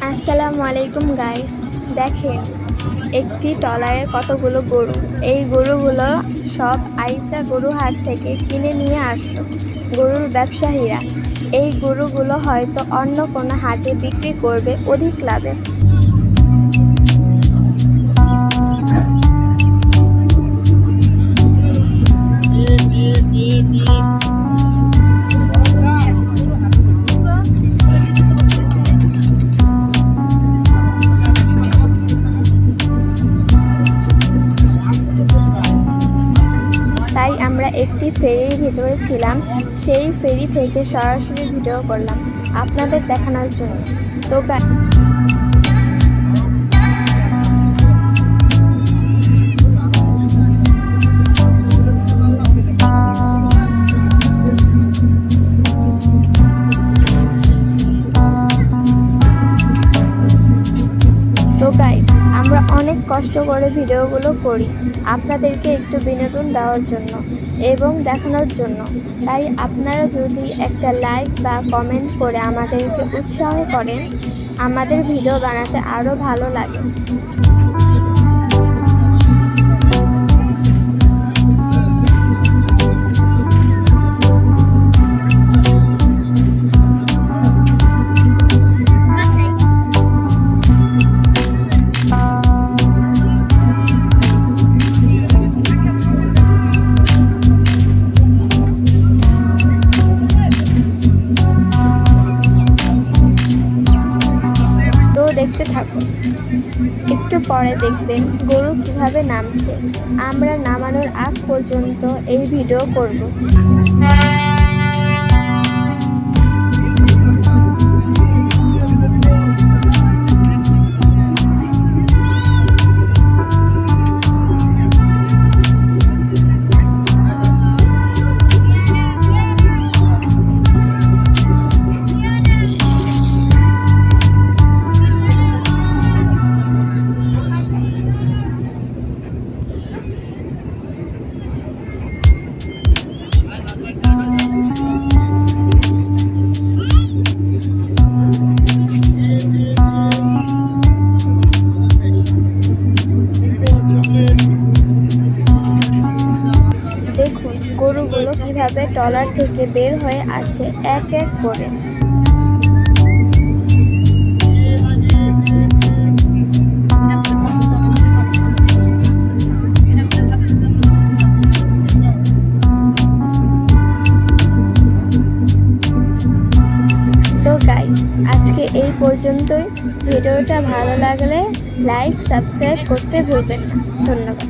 আসসালামু আলাইকুম গাইস, দেখেন একটি ট্রলারে কতগুলো গরু। এই গরুগুলো সব আইচা গরু হাট থেকে কিনে নিয়ে আসতো গরুর ব্যবসায়ীরা। এই গরুগুলো হয়তো অন্য কোনো হাটে বিক্রি করবে অধিক লাভে। তাই আমরা একটি ফেরির ভিতরে ছিলাম, সেই ফেরি থেকে সরাসরি ভিডিও করলাম আপনাদের দেখানোর জন্য। তো গাইস, আমরা অনেক কষ্ট করে ভিডিওগুলো করি আপনাদেরকে একটু বিনোদন দেওয়ার জন্য এবং দেখানোর জন্য। তাই আপনারা যদি একটা লাইক বা কমেন্ট করে আমাদেরকে উৎসাহ করেন, আমাদের ভিডিও বানাতে আরও ভালো লাগে। দেখতে থাকুন, একটু পরে দেখবেন গরু কিভাবে নামছে। আমরা নামানোর আগ পর্যন্ত এই ভিডিও করব। দেখুন গরুগুলো কিভাবে ট্রলার থেকে বের হয়ে আসছে এক এক করে। তো গাইস, আজকে এই পর্যন্তই। ভিডিওটা ভালো লাগলে লাইক সাবস্ক্রাইব করতে ভুলবেন না। ধন্যবাদ।